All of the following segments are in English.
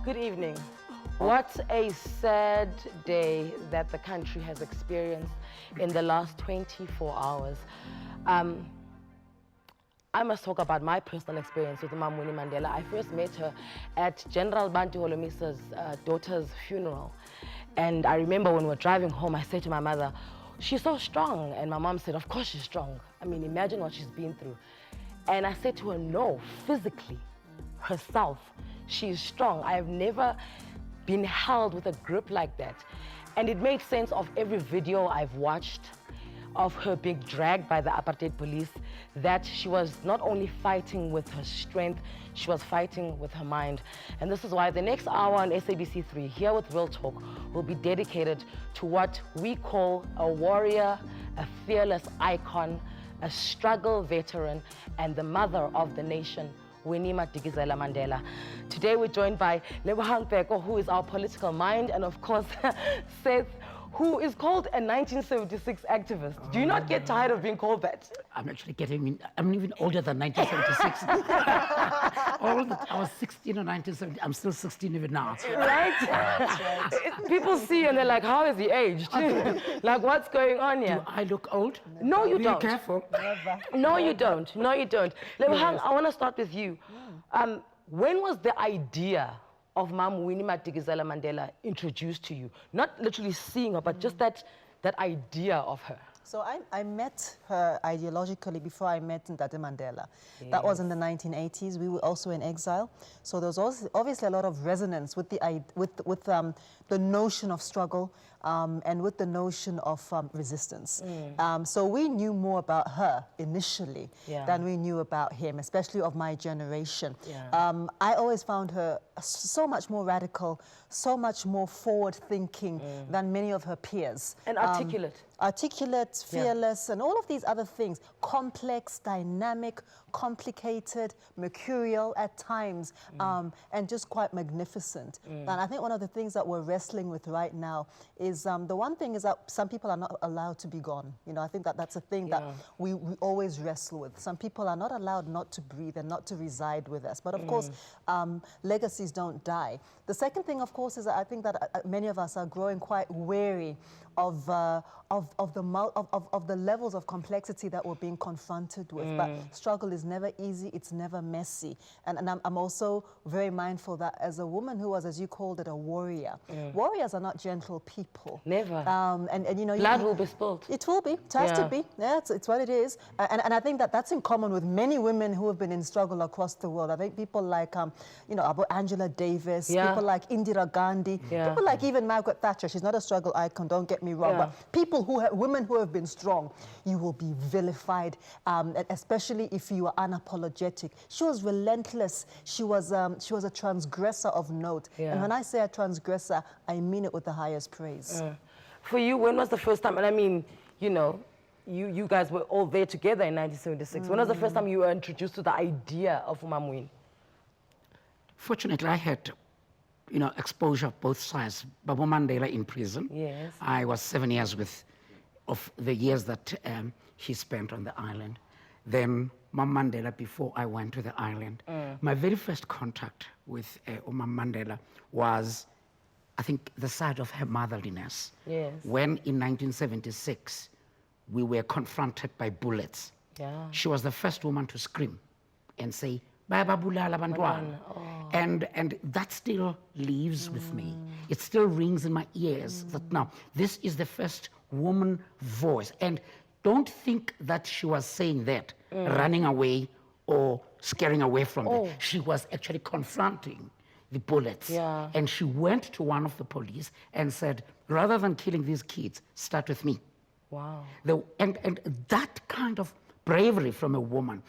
Good evening. What a sad day that the country has experienced in the last 24 hours. I must talk about my personal experience with Mom Winnie Mandela. I first met her at General Bantu Holomisa's daughter's funeral. And I remember when we were driving home, I said to my mother, she's so strong. And my mom said, of course she's strong. I mean, imagine what she's been through. And I said to her, no, physically, herself, she's strong. I have never been held with a grip like that. And it made sense of every video I've watched of her being dragged by the apartheid police, that she was not only fighting with her strength, she was fighting with her mind. And this is why the next hour on SABC 3, here with Real Talk, will be dedicated to what we call a warrior, a fearless icon, a struggle veteran, and the mother of the nation, Winnie Madikizela Mandela. Today we're joined by Lebohang Peko, who is our political mind, and of course, Seth, who is called a 1976 activist. Do you not get tired of being called that? I'm actually getting, I'm even older than 1976. I was 16 in 1970. I'm still 16 even now. Right? Right. People see and they're like, how is he aged? Like, what's going on here? Do I look old? No, you don't. Be careful. Never. No, you don't. No, you don't. Lebohang, I want to start with you. When was the idea of Mom Winnie Madikizela Mandela introduced to you? Not literally seeing her, but just that idea of her. So I met her ideologically before I met Ntate Mandela. Yes. That was in the 1980s. We were also in exile. So there was also obviously a lot of resonance with the notion of struggle and with the notion of resistance. So we knew more about her initially than we knew about him, especially of my generation. I always found her so much more radical, so much more forward-thinking than many of her peers. And articulate. Articulate, fearless, and all of these other things. Complex, dynamic, complicated, mercurial at times, and just quite magnificent. And I think one of the things that we're wrestling with right now is, the one thing is that some people are not allowed to be gone. You know, I think that that's a thing that we always wrestle with. Some people are not allowed not to breathe and not to reside with us. But of course, legacies don't die. The second thing, of course, is that I think that many of us are growing quite wary of the levels of complexity that we're being confronted with. But struggle is never easy, it's never messy. And I'm also very mindful that as a woman who was, as you called it, a warrior, warriors are not gentle people. Never. And you know, blood will be spilled. It will be, it has to be. Yeah, it's what it is. And I think that that's in common with many women who have been in struggle across the world. I think people like, you know, about Angela Davis, people like Indira Gandhi, people like even Margaret Thatcher. She's not a struggle icon, don't get me wrong, but people who have, women who have been strong, you will be vilified, especially if you are unapologetic. She was relentless. She was a transgressor of note. And when I say a transgressor, I mean it with the highest praise. For you, when was the first time, and I mean, you know, you guys were all there together in 1976. When was the first time you were introduced to the idea of Mom Winnie? Fortunately, I had, you know, exposure of both sides. Babu Mandela in prison. Yes. I was 7 years of the years that he spent on the island. Then Mom Mandela before I went to the island. My very first contact with Mom Mandela was, I think, the side of her motherliness. Yes. When in 1976, we were confronted by bullets. She was the first woman to scream and say, Baba bulala bantwana. And that still lives with me. It still rings in my ears that now, this is the first woman voice. And don't think that she was saying that, running away or scaring away from them. She was actually confronting the bullets. And she went to one of the police and said, rather than killing these kids, start with me. Wow. And that kind of bravery from a woman.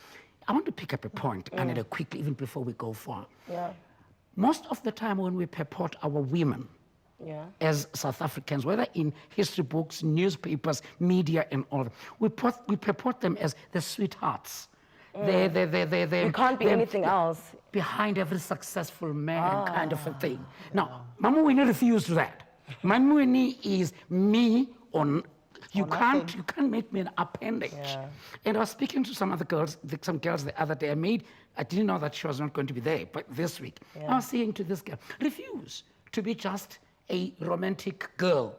I want to pick up a point, Anele, quickly, even before we go far. Most of the time when we purport our women as South Africans, whether in history books, newspapers, media, and all, we purport them as the sweethearts. You can't be anything else. Behind every successful man kind of a thing. Now, Mama Winnie refused that. Mama Winnie is me on... You can't make me an appendage. And I was speaking to some other girls, some girls the other day. I made I didn't know that she was not going to be there, but this week, I was saying to this girl, refuse to be just a romantic girl.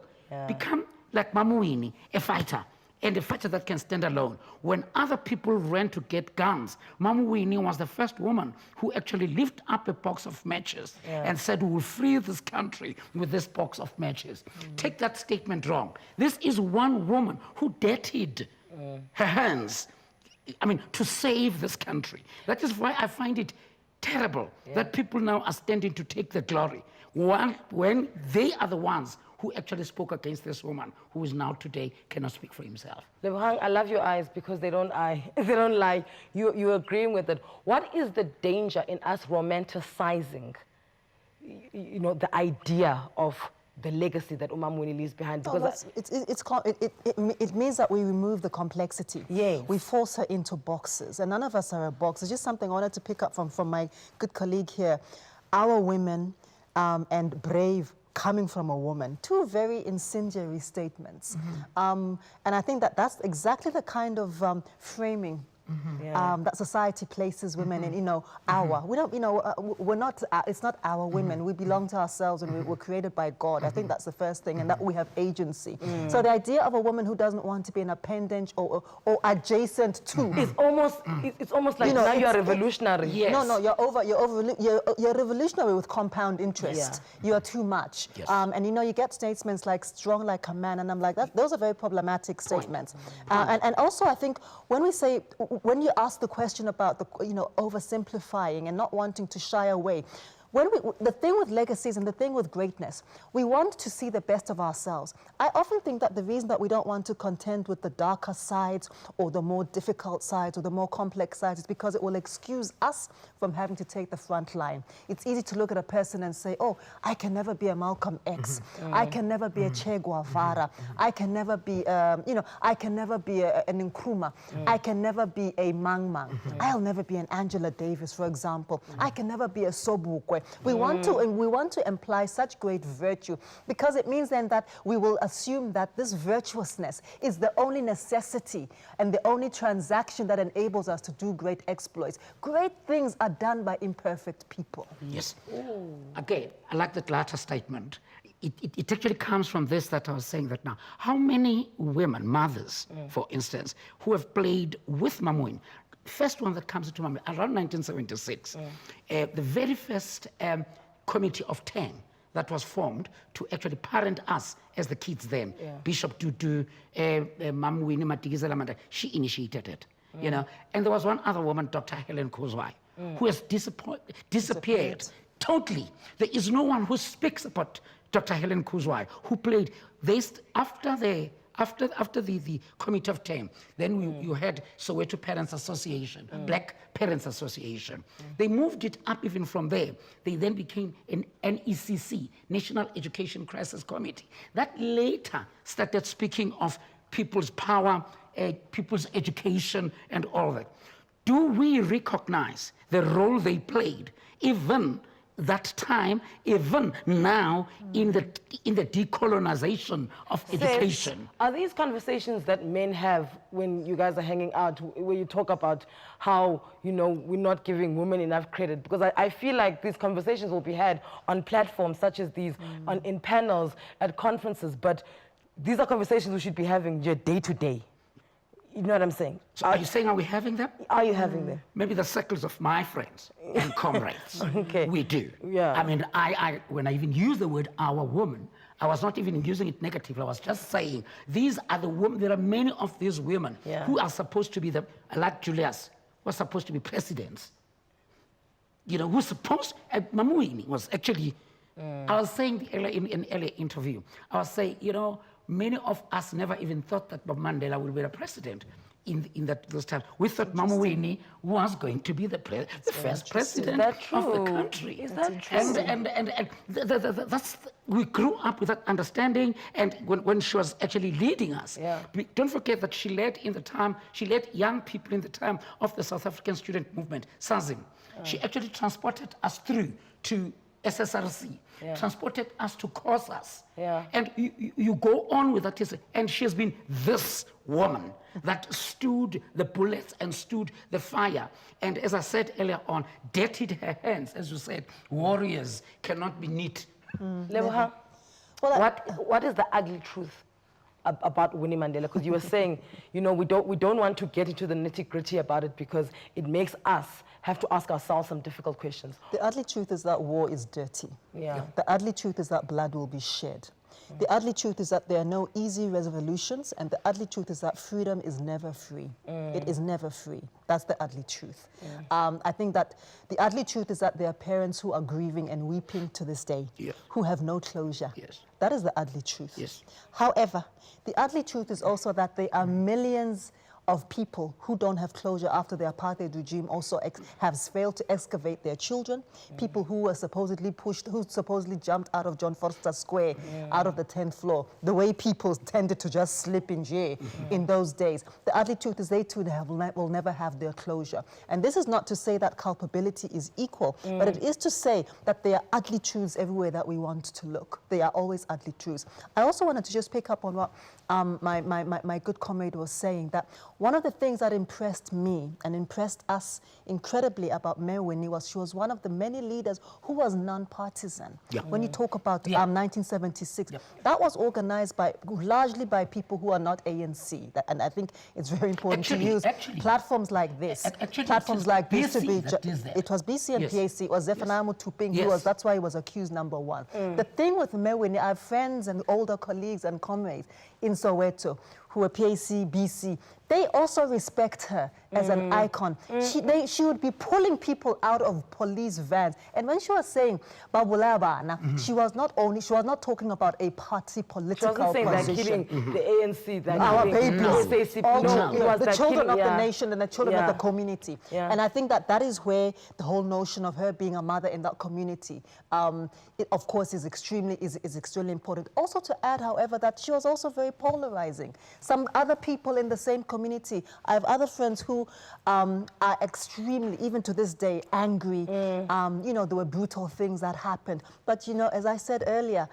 Become like Mama Winnie, a fighter, and a fighter that can stand alone. When other people ran to get guns, Mama Winnie was the first woman who actually lifted up a box of matches and said, we will free this country with this box of matches. Take that statement wrong. This is one woman who dirtied her hands, I mean, to save this country. That is why I find it terrible that people now are standing to take the glory when they are the ones who actually spoke against this woman, who is now today cannot speak for himself. Lebohang, I love your eyes because they don't lie. They don't lie. You're agreeing with it. What is the danger in us romanticizing, you know, the idea of the legacy that Umam Winnie leaves behind? Because it means that we remove the complexity. Yes. We force her into boxes, and none of us are a box. It's just something I wanted to pick up from my good colleague here. Our women and brave coming from a woman, two very incendiary statements. And I think that that's exactly the kind of framing that society places women in, you know, we don't, you know, we're not, it's not our women, we belong to ourselves and we were created by God. I think that's the first thing, and that we have agency. So the idea of a woman who doesn't want to be an appendage or adjacent to. It's almost like, you know, now you're revolutionary. Yes. No, you're revolutionary with compound interest. You are too much. And you know, you get statements like strong like a man, and I'm like, those are very problematic statements. And also I think when we say, when you ask the question about the, you know, oversimplifying and not wanting to shy away, the thing with legacies and the thing with greatness, we want to see the best of ourselves. I often think that the reason that we don't want to contend with the darker sides or the more difficult sides or the more complex sides is because it will excuse us from having to take the front line. It's easy to look at a person and say, oh, I can never be a Malcolm X. I can never be a Che Guevara. I can never be, you know, I can never be an Nkrumah. I can never be a Mang Mang. I'll never be an Angela Davis, for example. I can never be a Sobukwe. We want to imply such great virtue because it means then that we will assume that this virtuousness is the only necessity and the only transaction that enables us to do great exploits. Great things are done by imperfect people. Yes. Again, I like that latter statement. It actually comes from this that I was saying that now. How many women, mothers, for instance, who have played with Mamwin? First one that comes to mind, around 1976, the very first committee of 10 that was formed to actually parent us as the kids then. Bishop Tutu, Mam Winnie, Madikizela, Mandela, she initiated it, you know. And there was one other woman, Dr. Helen Kuzwai, who has disappeared totally. There is no one who speaks about Dr. Helen Kuzwai, who played this after the Committee of 10, then you had Soweto Parents Association, Black Parents Association. They moved it up even from there. They then became an NECC, National Education Crisis Committee. That later started speaking of people's power, people's education, and all that. Do we recognize the role they played, even that time, even now, in the decolonization of education? Are these conversations that men have when you guys are hanging out, where you talk about how, you know, we're not giving women enough credit? Because I feel like these conversations will be had on platforms such as these, in panels, at conferences, but these are conversations we should be having day to day. You know what I'm saying? So are you saying, are we having them? Are you having them? Maybe the circles of my friends and comrades. We do. Yeah. I mean, when I even use the word our woman, I was not even using it negatively. I was just saying, these are the women, there are many of these women who are supposed to be like Julius, was supposed to be presidents. You know, who's supposed, Mamuini was actually, I was saying in an earlier interview, I was saying, you know, many of us never even thought that Bob Mandela would be the president in those times. We thought Mama Winnie was going to be the first president of the country. Is that true? And that's, we grew up with that understanding, and when she was actually leading us. Don't forget that she led young people in the time of the South African student movement, SAZIM. She actually transported us through to SSRC, transported us to Xhosas. Yeah. And you go on with that history. And she has been this woman that stood the bullets and stood the fire. And as I said earlier on, dirtied her hands. As you said, warriors cannot be neat. Lebogang, what is the ugly truth about Winnie Mandela? Because you were saying, you know, we don't want to get into the nitty-gritty about it because it makes us have to ask ourselves some difficult questions. The ugly truth is that war is dirty. Yeah. The ugly truth is that blood will be shed. The ugly truth is that there are no easy resolutions, and the ugly truth is that freedom is never free. It is never free. That's the ugly truth. I think that the ugly truth is that there are parents who are grieving and weeping to this day, who have no closure. Yes. That is the ugly truth. Yes. However, the ugly truth is also that there are millions of people who don't have closure after the apartheid regime also has failed to excavate their children, people who were supposedly pushed, who supposedly jumped out of John Forster Square, out of the 10th floor, the way people tended to just slip in jail in those days. The ugly truth is they too will never have their closure. And this is not to say that culpability is equal, but it is to say that there are ugly truths everywhere that we want to look. There are always ugly truths. I also wanted to just pick up on what my good comrade was saying, that one of the things that impressed me and impressed us incredibly about Mayor Winnie was she was one of the many leaders who was non-partisan. When you talk about 1976, that was organized largely by people who are not ANC. And I think it's very important to use platforms like this. Platforms like this to be. It was BC and PAC. It was Zephaniah Mutuping. That's why he was accused number one. The thing with Mayor Winnie, I have friends and older colleagues and comrades in Soweto who are PAC, BC, they also respect her as an icon. She would be pulling people out of police vans. And when she was saying Babulabana, she was not talking about a party political position. She wasn't saying that killing the ANC, that our babies, the children of the nation and the children of the community. And I think that is where the whole notion of her being a mother in that community, it, of course, is extremely important. Also to add, however, that she was also very polarizing. Some other people in the same community, I have other friends who are extremely, even to this day, angry. You know, there were brutal things that happened. But, you know, as I said earlier,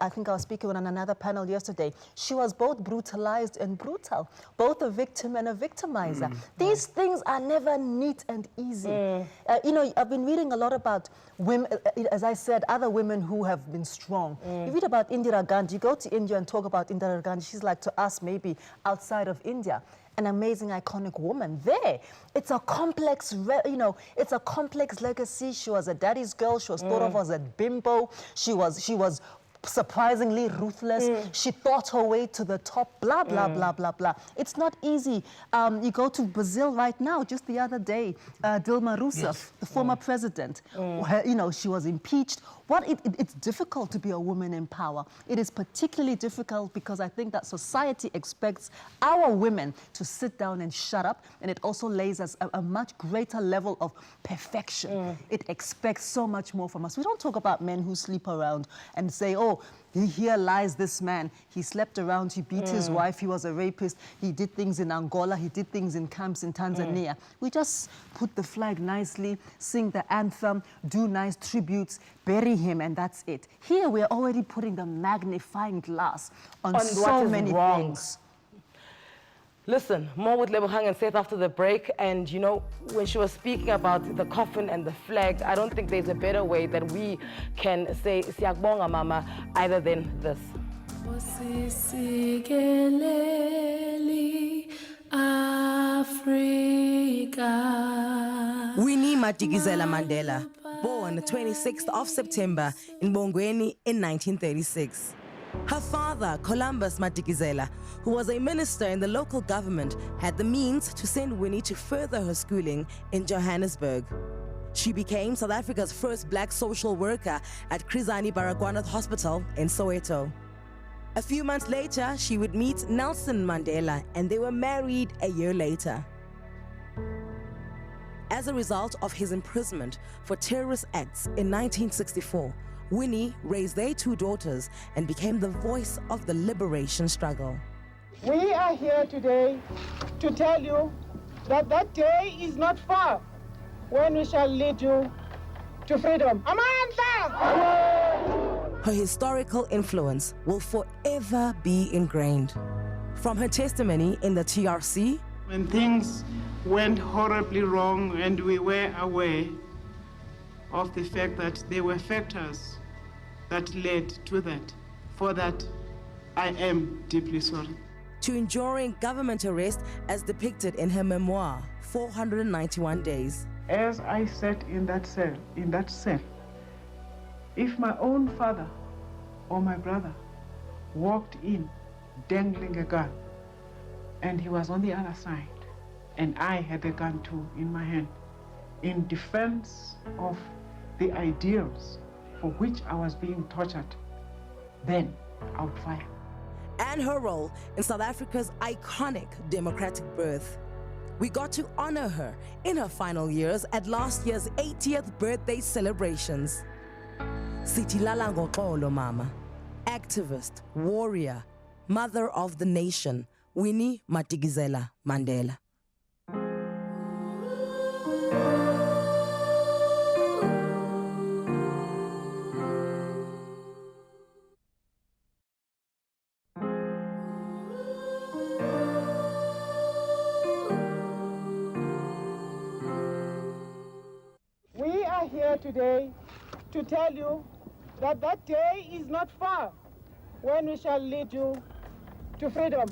I think I was speaking on another panel yesterday, she was both brutalized and brutal, both a victim and a victimizer. These things are never neat and easy. You know, I've been reading a lot about women, as I said, other women who have been strong. You read about Indira Gandhi, you go to India and talk about Indira Gandhi, she's like to us maybe outside of India. An amazing, iconic woman there. It's a complex, you know, it's a complex legacy. She was a daddy's girl. She was thought of as a bimbo. She was surprisingly ruthless. She thought her way to the top, blah, blah, blah, blah, blah. It's not easy. You go to Brazil right now, just the other day, Dilma Rousseff, the former president, you know, she was impeached. It's difficult to be a woman in power. It is particularly difficult because I think that society expects our women to sit down and shut up, and it also lays us a much greater level of perfection. It expects so much more from us. We don't talk about men who sleep around and say, oh, here lies this man. He slept around, he beat his wife, he was a rapist, he did things in Angola, he did things in camps in Tanzania. We just put the flag nicely, sing the anthem, do nice tributes, bury him, and that's it. Here we're already putting the magnifying glass on so many things. Listen, more with Lebogang and Seth after the break. And, you know, when she was speaking about the coffin and the flag, I don't think there's a better way that we can say, Siyakbonga Mama, other than this. Winnie Madikizela Mandela, born 26th of September in Bongweni in 1936. Her father, Columbus Madikizela, who was a minister in the local government, had the means to send Winnie to further her schooling in Johannesburg. She became South Africa's first black social worker at Chrizani Baragwanath Hospital in Soweto. A few months later, she would meet Nelson Mandela, and they were married a year later. As a result of his imprisonment for terrorist acts in 1964, Winnie raised their two daughters and became the voice of the liberation struggle. We are here today to tell you that that day is not far when we shall lead you to freedom. Amandla! Her historical influence will forever be ingrained. From her testimony in the TRC, When things went horribly wrong and we were aware of the fact that there were factors that led to that, for that I am deeply sorry. to enduring government arrest as depicted in her memoir, 491 Days. As I sat in that cell, if my own father or my brother walked in dangling a gun and he was on the other side and I had a gun too in my hand, in defense of the ideals for which I was being tortured, then I would fire. And her role in South Africa's iconic democratic birth. We got to honor her in her final years at last year's 80th birthday celebrations. Sitilala ngoxolo mama, activist, warrior, mother of the nation, Winnie Madikizela Mandela. We are here today to tell you that that day is not far when we shall lead you to freedom.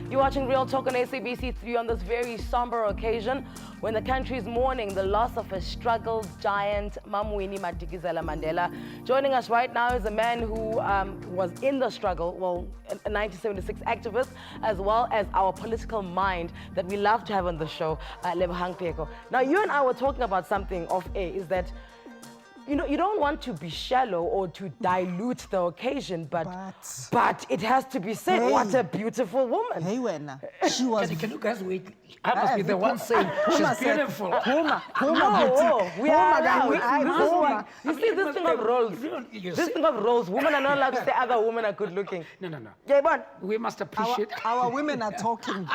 You're watching Real Talk on SABC 3 on this very somber occasion when the country is mourning the loss of a struggle giant, Winnie Madikizela Mandela. Joining us right now is a man who was in the struggle, well, a 1976 activist, as well as our political mind that we love to have on the show, Lebohang Pheko. Now, you and I were talking about something off air, is that you don't want to be shallow or to dilute the occasion, but it has to be said. Hey. What a beautiful woman. Hey, Wena. She was. Can you guys wait? I must be the one saying she's beautiful. No, we are allowed. You see, this thing of roles. This thing of roles. Women are not allowed to say other women are good looking. No. Yeah, but We must appreciate. Our women are talking.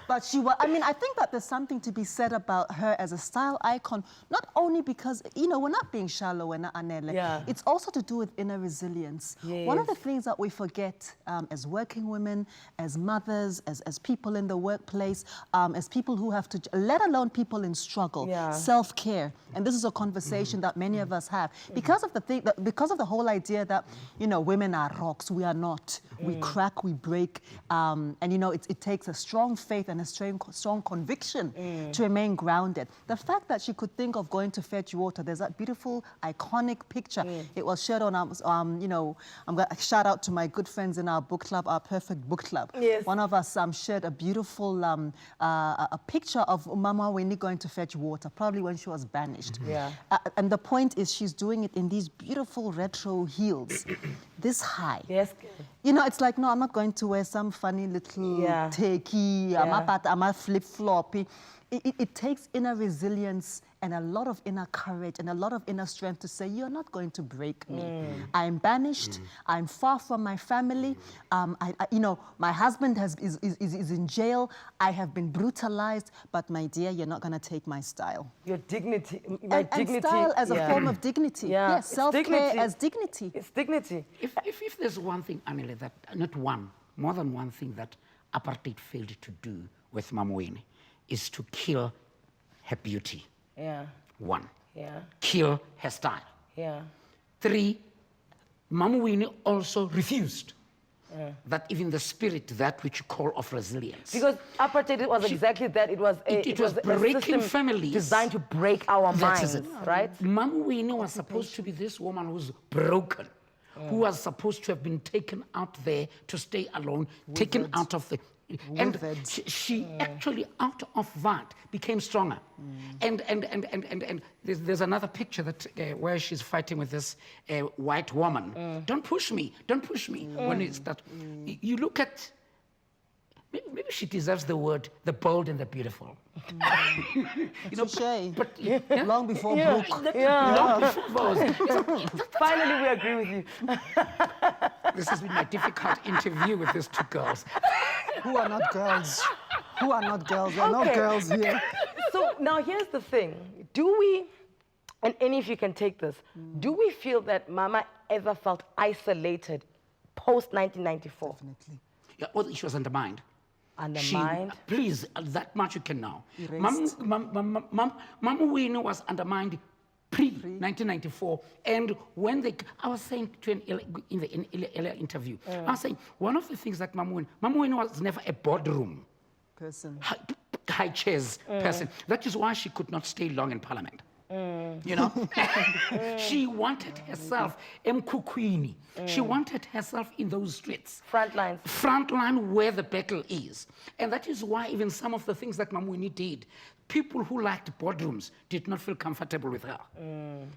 But she was, I think that there's something to be said about her as a style icon, not only because, we're not being shallow, we're not Anele. Yeah. It's also to do with inner resilience. Yes. One of the things that we forget as working women, as mothers, as people in the workplace, as people who have to, let alone people in struggle, self-care. And this is a conversation that many of us have. Because of the whole idea that, women are rocks, we are not. We crack, we break, and it takes a strong faith and a strong conviction to remain grounded. The fact that she could think of going to fetch water, there's that beautiful, iconic picture. It was shared on, I'm going to shout out to my good friends in our book club, our Perfect Book Club. Yes. One of us shared a beautiful a picture of Mama Winnie going to fetch water, probably when she was banished. Yeah. And the point is she's doing it in these beautiful retro heels, this high. yes, It's like, no, I'm not going to wear some funny little takey, I'm a flip-floppy. It takes inner resilience and a lot of inner courage and a lot of inner strength to say, you're not going to break me. I'm banished. I'm far from my family. My husband is in jail. I have been brutalized. But my dear, you're not going to take my style. your dignity, And style as a form of dignity. Yeah. Yes, self-care as dignity. It's dignity. If there's one thing, Anele, that not one, more than one thing that apartheid failed to do with Mama Winnie is to kill her beauty. Yeah. 1. Yeah. Kill her style. Yeah. 3. Mama Winnie also refused that even the spirit, that which you call of resilience. Because apartheid was exactly that. It was was breaking a system families. designed to break our minds, right? Mama Winnie was supposed to be this woman who's broken, who was supposed to have been taken out there to stay alone, taken out of the... And she actually, out of that, became stronger. And there's another picture that where she's fighting with this white woman. Don't push me, don't push me. When it's that, you look at, maybe she deserves the word, the bold and the beautiful. But long before Brooke. Long before those. Finally, we agree with you. This has been my difficult interview with these two girls. Who are not girls. Who are not girls? There are no girls here. So now here's the thing. Do we, and any of you can take this, do we feel that Mama ever felt isolated Definitely. post-1994? Yeah, well, she was undermined. Undermined? Please, that much you can know. Erased. Mama Winnie was undermined pre-1994, and when I was saying in the earlier interview, I was saying one of the things that Mama Winnie was never a boardroom Person. high chairs person. That is why she could not stay long in Parliament. You know, she wanted herself Mkukwini. She wanted herself in those streets. Front line where the battle is. And that is why even some of the things that Mamwini did, people who liked boardrooms did not feel comfortable with her.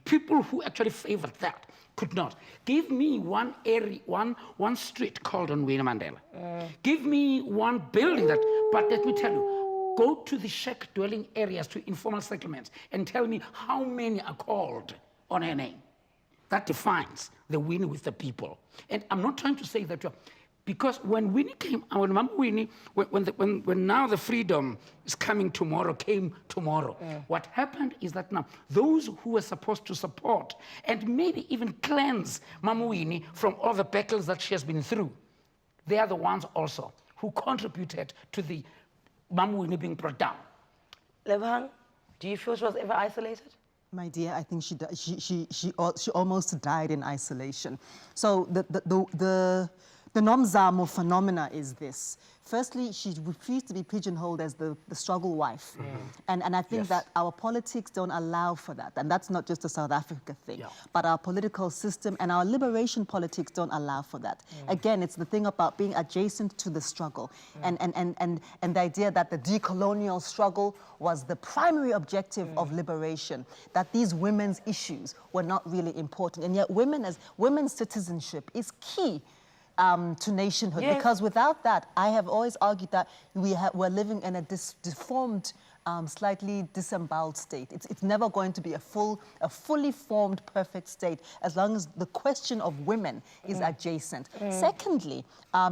People who actually favored that could not. Give me one area, one street called on Winnie Mandela. Give me one building that, but let me tell you, go to the shack dwelling areas, to informal settlements, and tell me how many are called on her name. That defines the Winnie with the people. And I'm not trying to say that, because when Winnie came, when Mama Winnie, when now the freedom is coming tomorrow, came tomorrow, what happened is that now those who were supposed to support and maybe even cleanse Mama Winnie from all the battles that she has been through, they are the ones also who contributed to the Mama Winnie being brought down. Levang, do you feel she was ever isolated? My dear, I think she almost died in isolation. So the Nomzamo phenomena is this. Firstly, she refused to be pigeonholed as the struggle wife. And I think that our politics don't allow for that. And that's not just a South Africa thing. But our political system and our liberation politics don't allow for that. Again, it's the thing about being adjacent to the struggle. And the idea that the decolonial struggle was the primary objective of liberation, that these women's issues were not really important. And yet women's citizenship is key to nationhood, because without that, I have always argued that we're living in a deformed, slightly disemboweled state. It's never going to be a fully formed, perfect state as long as the question of women is adjacent. Secondly,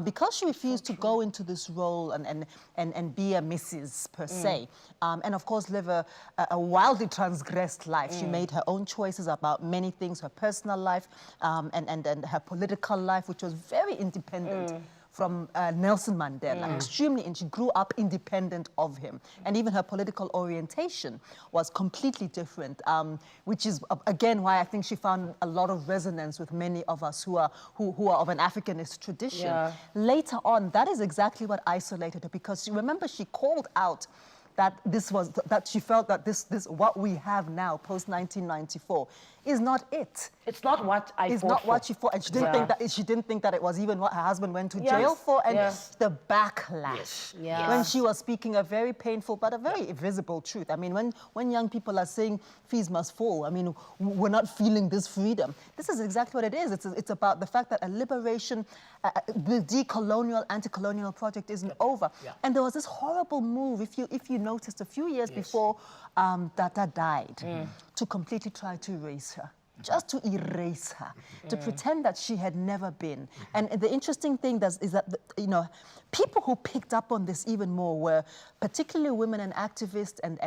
because she refused to go into this role and be a Mrs. per se, and of course live a wildly transgressed life. She made her own choices about many things, her personal life and her political life, which was very independent from Nelson Mandela, extremely, and she grew up independent of him. And even her political orientation was completely different, which is, again, why I think she found a lot of resonance with many of us who are of an Africanist tradition. Later on, that is exactly what isolated her, because remember, she called out that she felt that this what we have now, post-1994, is not it. It's not what I It's fought not for. what she fought, and she didn't think that it was even what her husband went to jail for, and the backlash when she was speaking a very painful but a very visible truth. I mean, when young people are saying fees must fall, I mean, we're not feeling this freedom. This is exactly what it is. It's about the fact that a liberation, the decolonial, anti-colonial project isn't over. And there was this horrible move, if you noticed, a few years before Tata died, to completely try to erase her. Just to erase her, to pretend that she had never been. And the interesting thing is that, you know, people who picked up on this even more were particularly women and activists and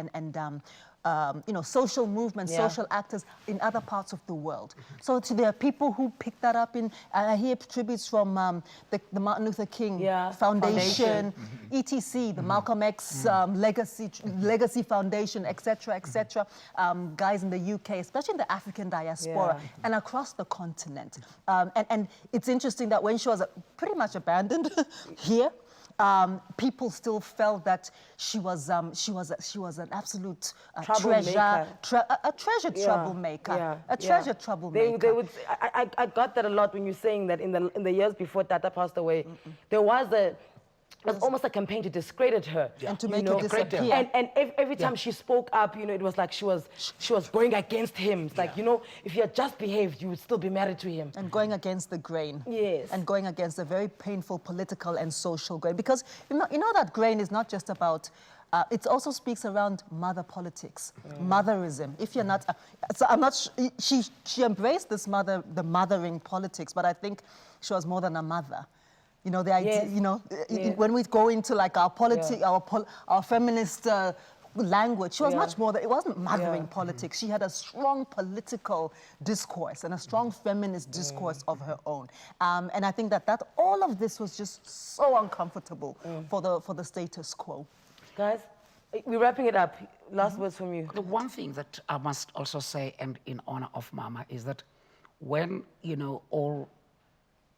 you know, social movements, social actors in other parts of the world. So there are people who picked that up in, I hear tributes from the Martin Luther King Foundation, ETC, the Malcolm X Legacy Foundation, etc., guys in the UK, especially in the African diaspora and across the continent. And it's interesting that when she was pretty much abandoned here, people still felt that she was an absolute treasure, a treasured troublemaker, a treasured troublemaker. They would. I got that a lot when you're saying that in the years before Tata passed away, there was almost a campaign to discredit her and to make her disappear. And every time she spoke up, you know, it was like she was going against him. It's like, you know, if you had just behaved, you would still be married to him. And going against the grain. Yes. And going against a very painful political and social grain. Because you know that grain is not just about. It also speaks around mother politics, motherism. If you're not, so I'm not. She embraced the mothering politics, but I think she was more than a mother. You know, the idea, Yes. you know, when we go into like our politics, our feminist language, she was much more that it wasn't mothering politics. She had a strong political discourse and a strong feminist discourse of her own. And I think that all of this was just so uncomfortable for the status quo. Guys, we're wrapping it up. Last words from you. The one thing that I must also say, and in honor of Mama, is that when, you know, all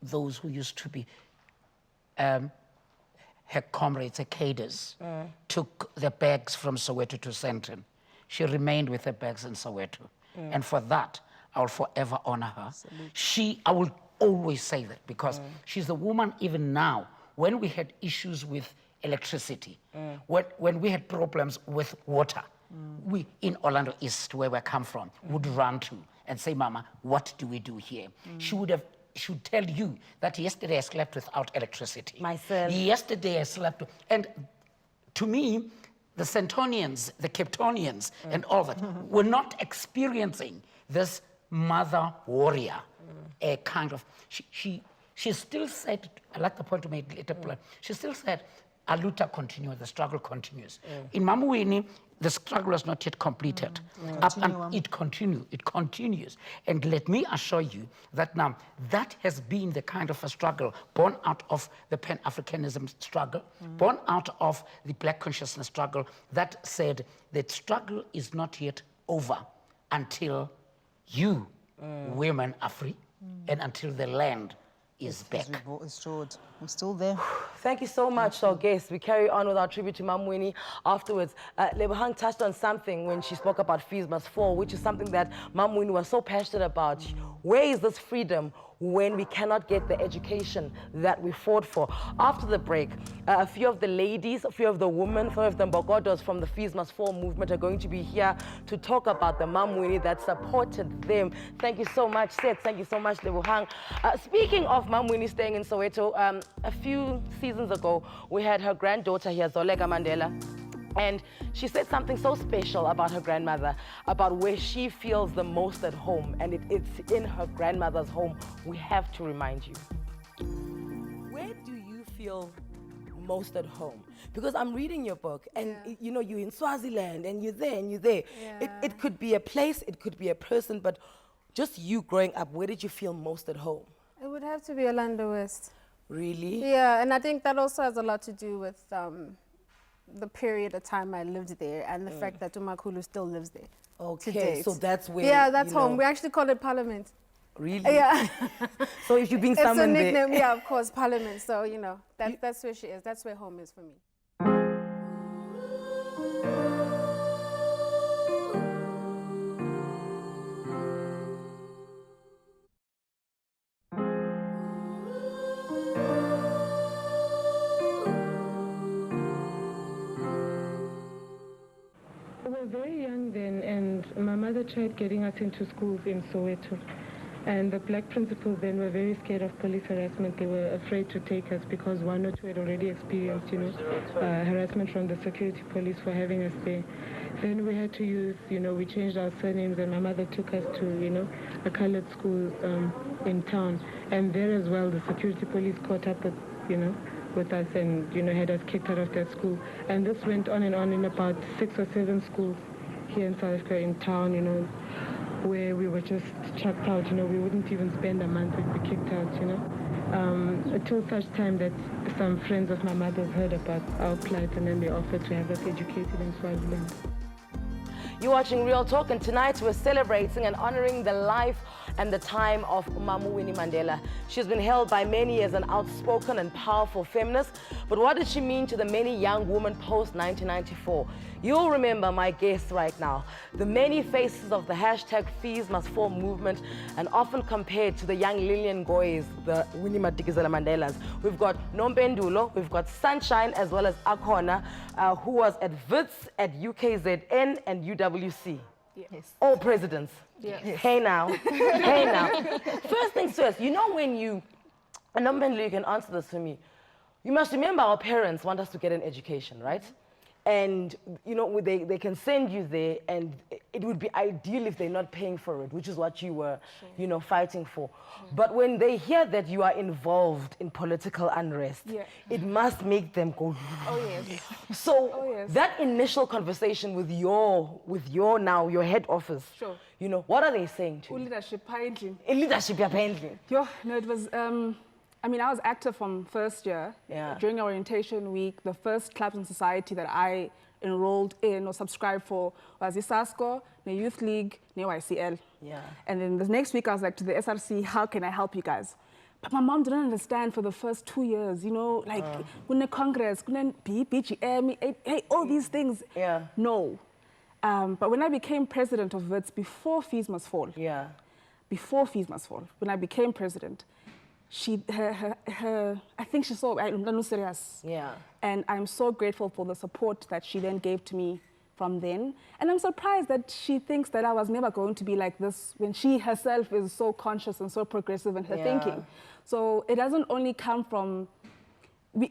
those who used to be her comrades, her cadres, took their bags from Soweto to Sandton, she remained with her bags in Soweto. And for that, I will forever honor her. I will always say that, because she's the woman, even now, when we had issues with electricity, when we had problems with water, we in Orlando East, where we come from, would run to and say, Mama, what do we do here? She would tell you that yesterday I slept without electricity. Myself. Yesterday I slept, and to me, the Santonians, the Capetonians, and all that were not experiencing this mother warrior, a kind of, she still said, I like the point you made later, she still said, Aluta continues, the struggle continues. In Mama Winnie, the struggle was not yet completed. It continues. And let me assure you that now, that has been the kind of a struggle born out of the Pan-Africanism struggle, born out of the Black consciousness struggle, that said that struggle is not yet over until you, women, are free, and until the land is back. We're still there. Thank you so much to our guests. We carry on with our tribute to Mam Winnie afterwards. Lebohang touched on something when she spoke about Fees Must Fall, which is something that Mam Winnie was so passionate about. Where is this freedom when we cannot get the education that we fought for? After the break, a few of the ladies, a few of the women, a few of the Mbogodos from the Fees Must Fall movement are going to be here to talk about the Mam Winnie that supported them. Thank you so much, Seth. Thank you so much, Lebohang. Speaking of Mam Winnie staying in Soweto, a few seasons ago, we had her granddaughter here, Zolega Mandela. And she said something so special about her grandmother, about where she feels the most at home, and it's in her grandmother's home. We have to remind you. Where do you feel most at home? Because I'm reading your book, and you know, you're in Swaziland, and you're there, and you're there. It could be a place, it could be a person, but just you growing up, where did you feel most at home? It would have to be Orlando West. Really? Yeah, and I think that also has a lot to do with the period of time I lived there, and the fact that Umakulu still lives there. Okay, so that's where. Yeah, that's home. We actually call it Parliament. Really? Yeah. So if you've been summoned there. It's a nickname, yeah, of course, Parliament. So, you know, that's where she is. That's where home is for me. We were very young then, and my mother tried getting us into schools in Soweto. And the black principals then were very scared of police harassment. They were afraid to take us because one or two had already experienced, you know, harassment from the security police for having us there. Then we had to use, you know, we changed our surnames, and my mother took us to, you know, a colored school in town. And there as well, the security police caught up with, you know, with us and, you know, had us kicked out of that school. And this went on and on in about 6 or 7 schools here in South Africa, in town, you know, where we were just chucked out, you know, we wouldn't even spend a month, we'd be kicked out, you know. Until such time that some friends of my mother's heard about our plight, and then they offered to have us educated in Swaziland. You're watching Real Talk, and tonight we're celebrating and honoring the life and the time of Mamu Winnie Mandela. She's been hailed by many as an outspoken and powerful feminist, but what did she mean to the many young women post-1994? You'll remember my guests right now, the many faces of the hashtag Fees Must Fall movement, and often compared to the young Lillian Ngoyes, the Winnie Madikizela Mandelas. We've got Nompendulo, we've got Sunshine, as well as Akona, who was at WITS, at UKZN, and UWC. Yes. All presidents. Yes. Hey now. Hey now. First things first, you know when you, and Nompendulo, you can answer this for me. You must remember our parents want us to get an education, right? And, you know, they can send you there, and it would be ideal if they're not paying for it, which is what you were, you know, fighting for. But when they hear that you are involved in political unrest, it must make them go, oh yes. So that initial conversation with your your head office, you know, what are they saying to you? Leadership, apparently. Leadership, apparently. No, it was, I mean, I was active from first year. During orientation week, the first clubs in society that I enrolled in or subscribed for was the SASCO, the Youth League, the YCL. And then the next week I was like to the SRC, how can I help you guys? But my mom didn't understand for the first 2 years, you know, like, when the Congress, BGM, hey, all these things. No. But when I became president of WITS, before fees must fall. Before fees must fall, when I became president, I think she saw, I'm serious. And I'm so grateful for the support that she then gave to me from then. And I'm surprised that she thinks that I was never going to be like this when she herself is so conscious and so progressive in her thinking. So it doesn't only come from,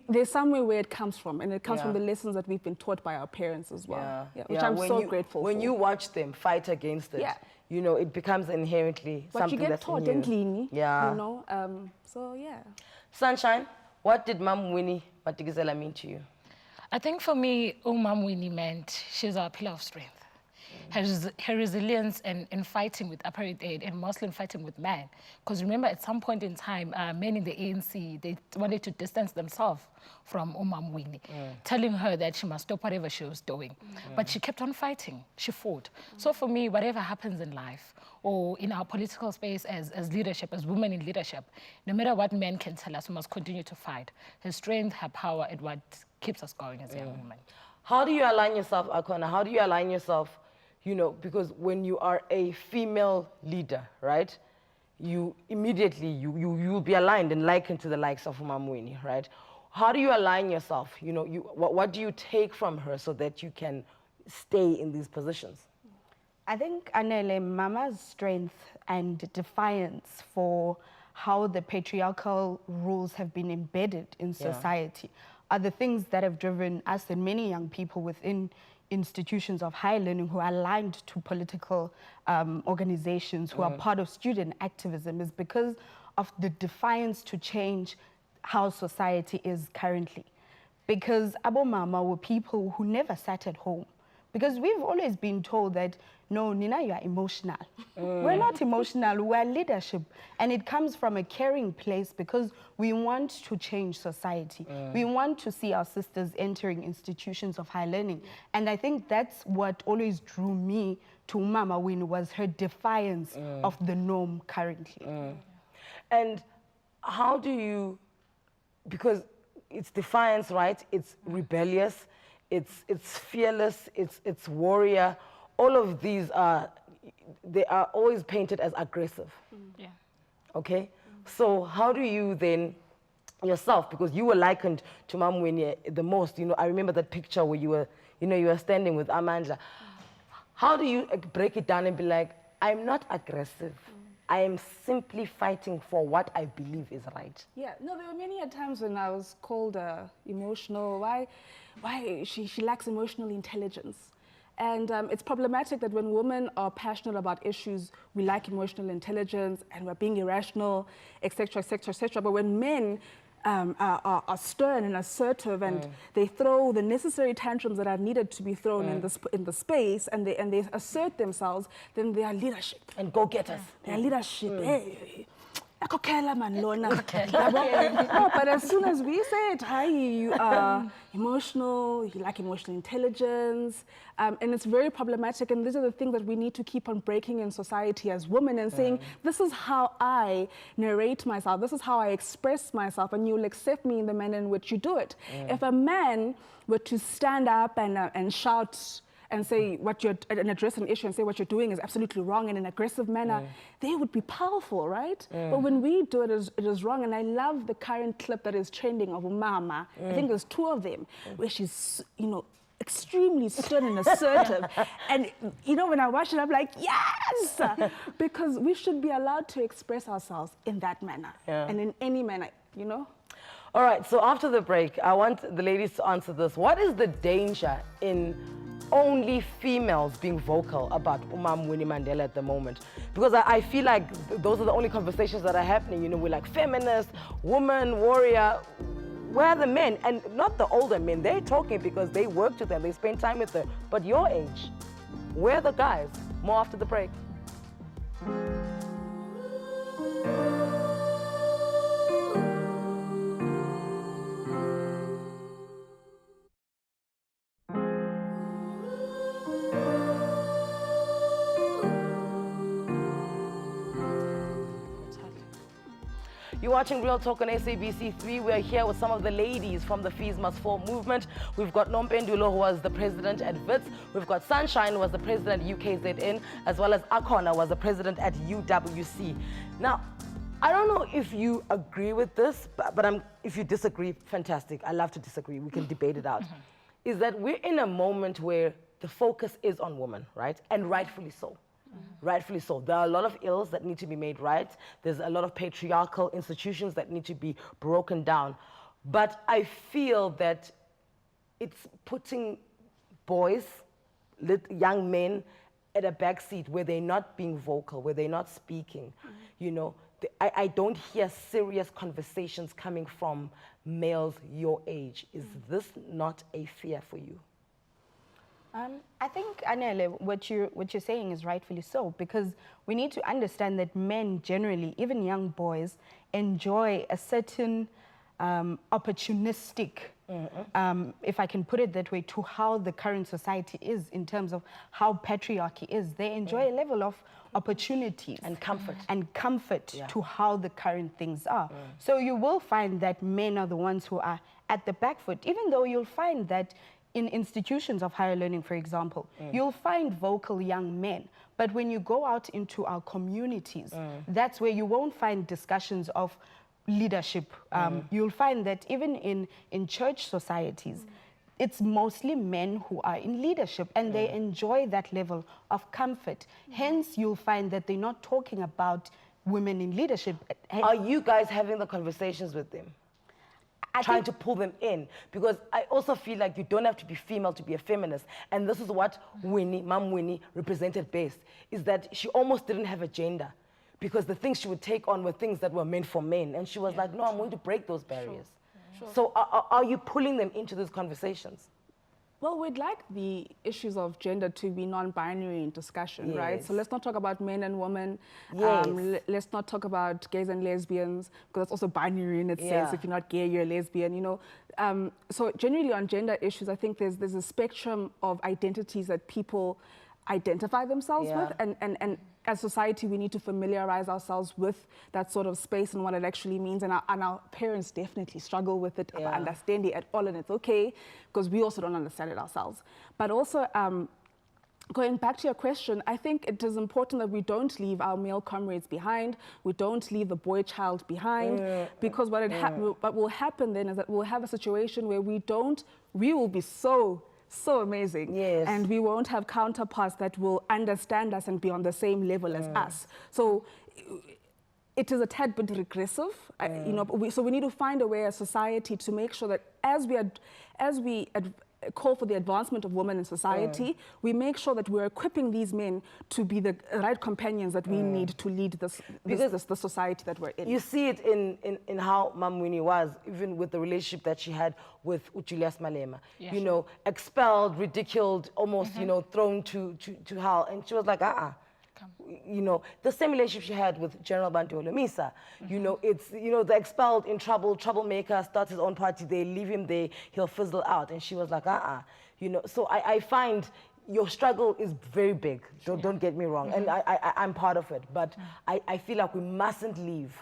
there's somewhere where it comes from, and it comes from the lessons that we've been taught by our parents as well, which I'm so grateful for. When you watch them fight against it, you know, it becomes inherently something that's new. But you get taught, you know, so Sunshine, what did Mom Winnie Madikizela mean to you? I think for me, Mom Winnie meant she's our pillar of strength. Her resilience in fighting with apartheid and mostly in fighting with men. Because remember, at some point in time, men in the ANC, they wanted to distance themselves from Mom Winnie, telling her that she must stop whatever she was doing. But she kept on fighting. She fought. So for me, whatever happens in life, or in our political space as leadership, as women in leadership, no matter what men can tell us, we must continue to fight. Her strength, her power, and what keeps us going as young women. How do you align yourself, Akona? How do you align yourself, you know, because when you are a female leader, right, you immediately, you'll be aligned and likened to the likes of Mom Winnie, right? How do you align yourself? You know, what do you take from her so that you can stay in these positions? I think, Anele, Mama's strength and defiance for how the patriarchal rules have been embedded in society are the things that have driven us and many young people within institutions of higher learning who are aligned to political organizations, who are part of student activism, is because of the defiance to change how society is currently. Because Abo Mama were people who never sat at home. Because we've always been told that, no, Nina, you are emotional. We're not emotional, we're leadership. And it comes from a caring place because we want to change society. We want to see our sisters entering institutions of higher learning. And I think that's what always drew me to Mama Winnie, was her defiance of the norm currently. And how do you, because it's defiance, right? It's rebellious, it's fearless, it's warrior. All of these they are always painted as aggressive. Okay? So how do you then, yourself, because you were likened to Mom Winnie the most, you know, I remember that picture where you were, you know, you were standing with Amandla. How do you break it down and be like, I'm not aggressive. I am simply fighting for what I believe is right. Yeah, no, there were many times when I was called emotional. Why she lacks emotional intelligence. And it's problematic that when women are passionate about issues, we lack emotional intelligence and we're being irrational, etc., etc., etc. But when men are stern and assertive and they throw the necessary tantrums that are needed to be thrown in the space, and they assert themselves, then they are leadership. And go-getters. They are leadership. Hey. No, but as soon as we say it, hi, you are emotional, you lack emotional intelligence, and it's very problematic. And these are the things that we need to keep on breaking in society as women and saying, this is how I narrate myself, this is how I express myself, and you'll accept me in the manner in which you do it. If a man were to stand up and shout and say and address an issue and say what you're doing is absolutely wrong in an aggressive manner, they would be powerful, right? But when we do it, it is wrong. And I love the current clip that is trending of Mama. I think there's 2 of them where she's, you know, extremely stern and assertive. And, you know, when I watch it, I'm like, yes! Because we should be allowed to express ourselves in that manner and in any manner, you know? All right, so after the break, I want the ladies to answer this. What is the danger in only females being vocal about Winnie Mandela at the moment? Because I feel like those are the only conversations that are happening. You know, we're like feminist, woman, warrior. Where are the men? And not the older men. They're talking because they work with them, they spend time with them. But your age, where are the guys? More after the break. You're watching Real Talk on SABC 3. We're here with some of the ladies from the Fees Must Fall movement. We've got Nompendulo, who was the president at WITS. We've got Sunshine, who was the president at UKZN, as well as Akona, who was the president at UWC. Now, I don't know if you agree with this, but if you disagree, fantastic. I love to disagree. We can debate it out. Is that we're in a moment where the focus is on women, right? And rightfully so. Rightfully so. There are a lot of ills that need to be made right. There's a lot of patriarchal institutions that need to be broken down. But I feel that it's putting boys, young men, at a backseat where they're not being vocal, where they're not speaking. You know, I don't hear serious conversations coming from males your age. Is this not a fear for you? I think, Anele, what you're saying is rightfully so, because we need to understand that men generally, even young boys, enjoy a certain opportunistic, if I can put it that way, to how the current society is in terms of how patriarchy is. They enjoy a level of opportunities and comfort to how the current things are. So you will find that men are the ones who are at the back foot, even though you'll find that in institutions of higher learning, for example, you'll find vocal young men. But when you go out into our communities, that's where you won't find discussions of leadership. You'll find that even in church societies, it's mostly men who are in leadership, and they enjoy that level of comfort. Hence, you'll find that they're not talking about women in leadership. Are you guys having the conversations with them? Trying to pull them in, because I also feel like you don't have to be female to be a feminist, and this is what Winnie, Mom Winnie, represented best, is that she almost didn't have a gender, because the things she would take on were things that were meant for men, and she was like, no, I'm going to break those barriers. Sure. So are you pulling them into these conversations? Well, we'd like the issues of gender to be non-binary in discussion, right? So let's not talk about men and women. Let's not talk about gays and lesbians, because that's also binary in its sense. If you're not gay, you're a lesbian, you know. So generally on gender issues, I think there's a spectrum of identities that people identify themselves with, and as society, we need to familiarize ourselves with that sort of space and what it actually means. And our parents definitely struggle with it, understanding it all, and it's okay, because we also don't understand it ourselves. But also, going back to your question, I think it is important that we don't leave our male comrades behind. We don't leave the boy child behind, because what will happen then is that we'll have a situation where we will be so amazing, and we won't have counterparts that will understand us and be on the same level as us. So it is a tad bit regressive, you know. So we need to find a way as society to make sure that as we call for the advancement of women in society, we make sure that we're equipping these men to be the right companions that we need to lead the society that we're in. You see it in how Mam Winnie was, even with the relationship that she had with Julius Malema. You know, expelled, ridiculed, almost, you know, thrown to hell. And she was like, you know, the same relationship she had with General Bantu Holomisa. You know, it's, you know, the expelled, in trouble, troublemaker, starts his own party, they leave him there, he'll fizzle out. And she was like, you know, so I find your struggle is very big, don't get me wrong, and I'm part of it, but I feel like we mustn't leave.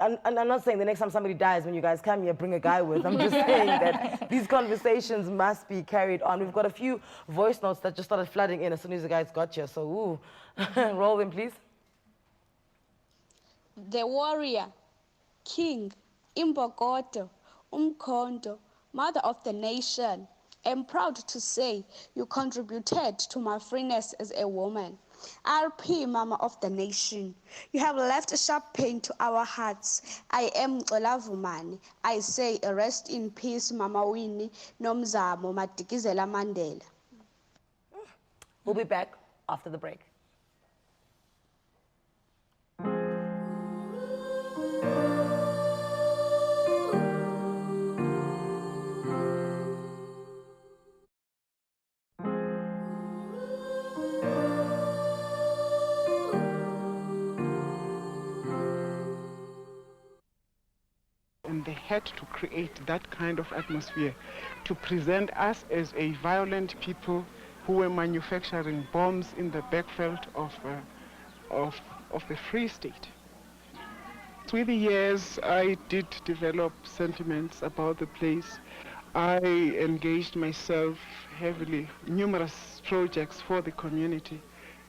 And I'm not saying the next time somebody dies, when you guys come here, bring a guy with. I'm just saying that these conversations must be carried on. We've got a few voice notes that just started flooding in as soon as the guys got here. So, roll them, please. The warrior, king, Imbokodo, Umkhonto, mother of the nation. I'm proud to say you contributed to my freeness as a woman. RP, Mama of the Nation. You have left a sharp pain to our hearts. I am Olavumani. I say rest in peace, Mama Winnie, Nomzamo, Madikizela Mandela. We'll be back after the break. And they had to create that kind of atmosphere to present us as a violent people who were manufacturing bombs in the backfield of the Free State. With the years, I did develop sentiments about the place. I engaged myself heavily, numerous projects for the community.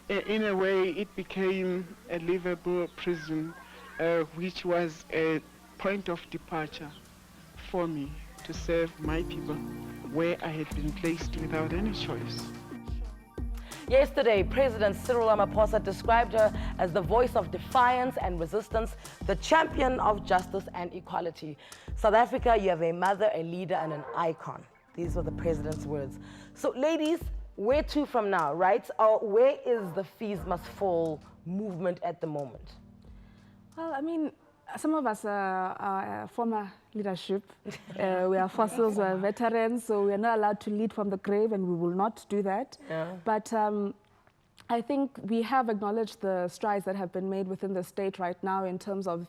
In a way, it became a livable prison, which was a point of departure for me to serve my people where I had been placed without any choice. Yesterday, President Cyril Ramaphosa described her as the voice of defiance and resistance, the champion of justice and equality. South Africa, you have a mother, a leader, and an icon. These were the president's words. So, ladies, where to from now, right? Or where is the fees must fall movement at the moment? Well, I mean, some of us are former leadership. We are fossils, we are veterans, so we are not allowed to lead from the grave, and we will not do that. Yeah. But I think we have acknowledged the strides that have been made within the state right now in terms of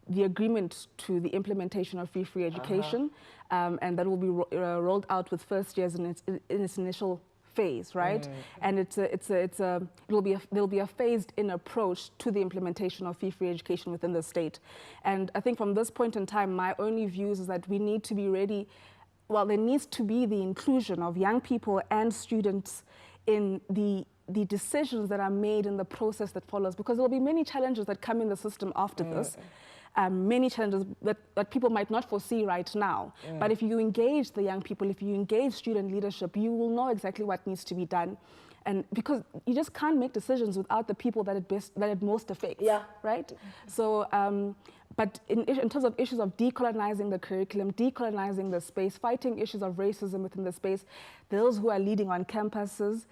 the agreement to the implementation of free education, and that will be rolled out with first years in its initial phase, right? And there'll be a phased-in approach to the implementation of free education within the state. And I think from this point in time, my only views is that we need to be ready. Well, there needs to be the inclusion of young people and students in the decisions that are made in the process that follows, because there will be many challenges that come in the system after this. Many challenges that people might not foresee right now. But if you engage the young people, if you engage student leadership, you will know exactly what needs to be done. And because you just can't make decisions without the people that it most affects, right? So, but in terms of issues of decolonizing the curriculum, decolonizing the space, fighting issues of racism within the space, those who are leading on campuses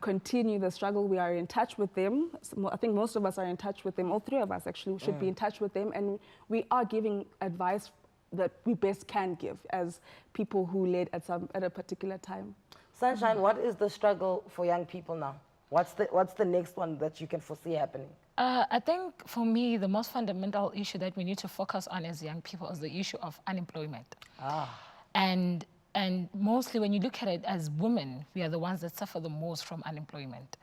continue the struggle. We are in touch with them. I think most of us are in touch with them. All three of us actually should be in touch with them, and we are giving advice that we best can give as people who led at a particular time. Sunshine, what is the struggle for young people now? What's the next one that you can foresee happening? I think for me, the most fundamental issue that we need to focus on as young people is the issue of unemployment. And mostly when you look at it as women, we are the ones that suffer the most from unemployment.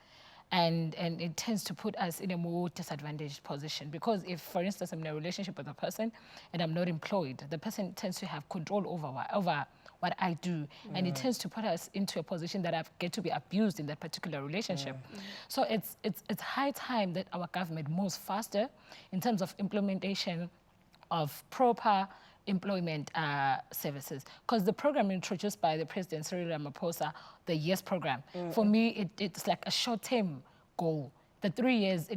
And it tends to put us in a more disadvantaged position, because if, for instance, I'm in a relationship with a person and I'm not employed, the person tends to have control over what I do, and it tends to put us into a position that I get to be abused in that particular relationship. So it's high time that our government moves faster in terms of implementation of proper employment services, because the program introduced by the President Cyril Ramaphosa, the YES program, for me it's like a short-term goal. The 3 years,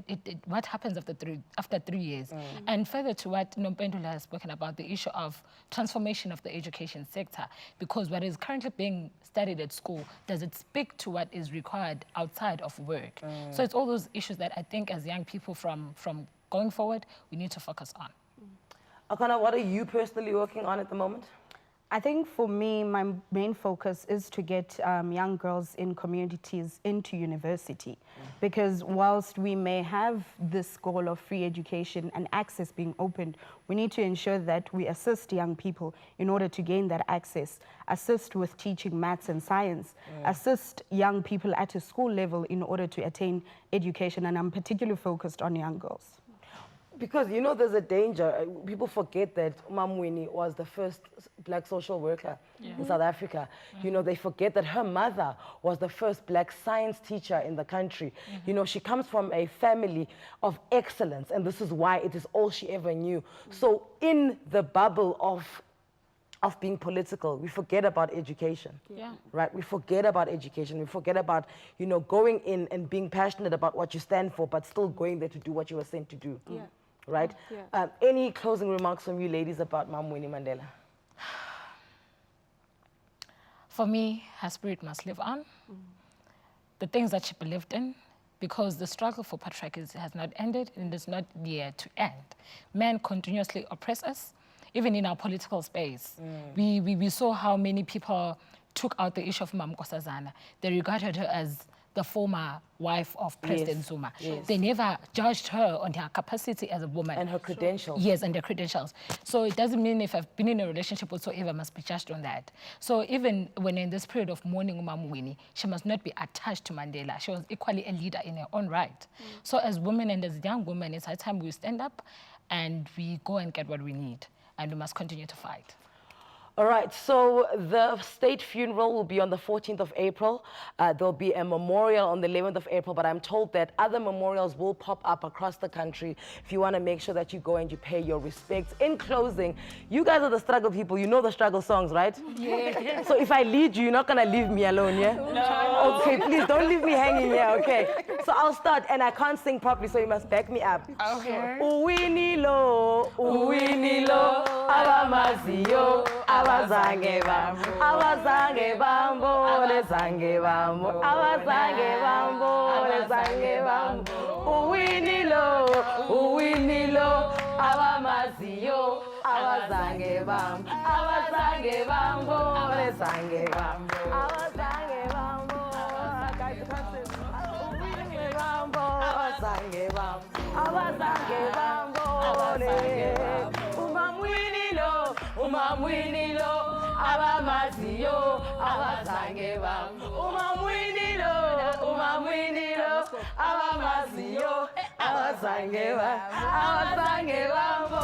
what happens after 3 years? And further to what Nompendula has spoken about, the issue of transformation of the education sector, because what is currently being studied at school, does it speak to what is required outside of work? So it's all those issues that I think as young people from going forward, we need to focus on. Akana, what are you personally working on at the moment? I think for me, my main focus is to get young girls in communities into university. Because whilst we may have this goal of free education and access being opened, we need to ensure that we assist young people in order to gain that access, assist with teaching maths and science, assist young people at a school level in order to attain education. And I'm particularly focused on young girls. Because, you know, there's a danger. People forget that Mam Winnie was the first black social worker in South Africa. You know, they forget that her mother was the first black science teacher in the country. You know, she comes from a family of excellence, and this is why it is all she ever knew. So in the bubble of of being political, we forget about education. Yeah. Right? We forget about education. We forget about, you know, going in and being passionate about what you stand for, but still going there to do what you were sent to do. Yeah. Right? Yeah. Any closing remarks from you ladies about Mom Winnie Mandela? For me, her spirit must live on. The things that she believed in, because the struggle for patriarchy has not ended and is not there to end. Men continuously oppress us, even in our political space. We saw how many people took out the issue of Mam Nkosazana. They regarded her as the former wife of President Zuma. They never judged her on her capacity as a woman. And her credentials. Yes, and the credentials. So it doesn't mean if I've been in a relationship whatsoever, must be judged on that. So even when in this period of mourning Mama Winnie, she must not be attached to Mandela. She was equally a leader in her own right. So as women and as young women, it's high time we stand up and we go and get what we need. And we must continue to fight. All right, so the state funeral will be on the 14th of April. There'll be a memorial on the 11th of April, but I'm told that other memorials will pop up across the country if you want to make sure that you go and you pay your respects. In closing, you guys are the struggle people. You know the struggle songs, right? Yeah. So if I lead you, you're not going to leave me alone, yeah? No. Okay, please don't leave me hanging here, okay? So I'll start, and I can't sing properly, so you must back me up. Okay. Winnie lo, abamaziyo, abazange bambo, abazange bambo, lezange bambo, abazange bambo, lezange bambo. Winnie lo, abamaziyo, abazange bambo, abazange bambo, lezange bambo, abazange bambo. Guys, you can't sing. Winnie bambo, abazange bambo, abazange bambo, Umam Winnie lo, abamaziyo, abazange bambo. Umam Winnie lo, abamaziyo, abazange bambo.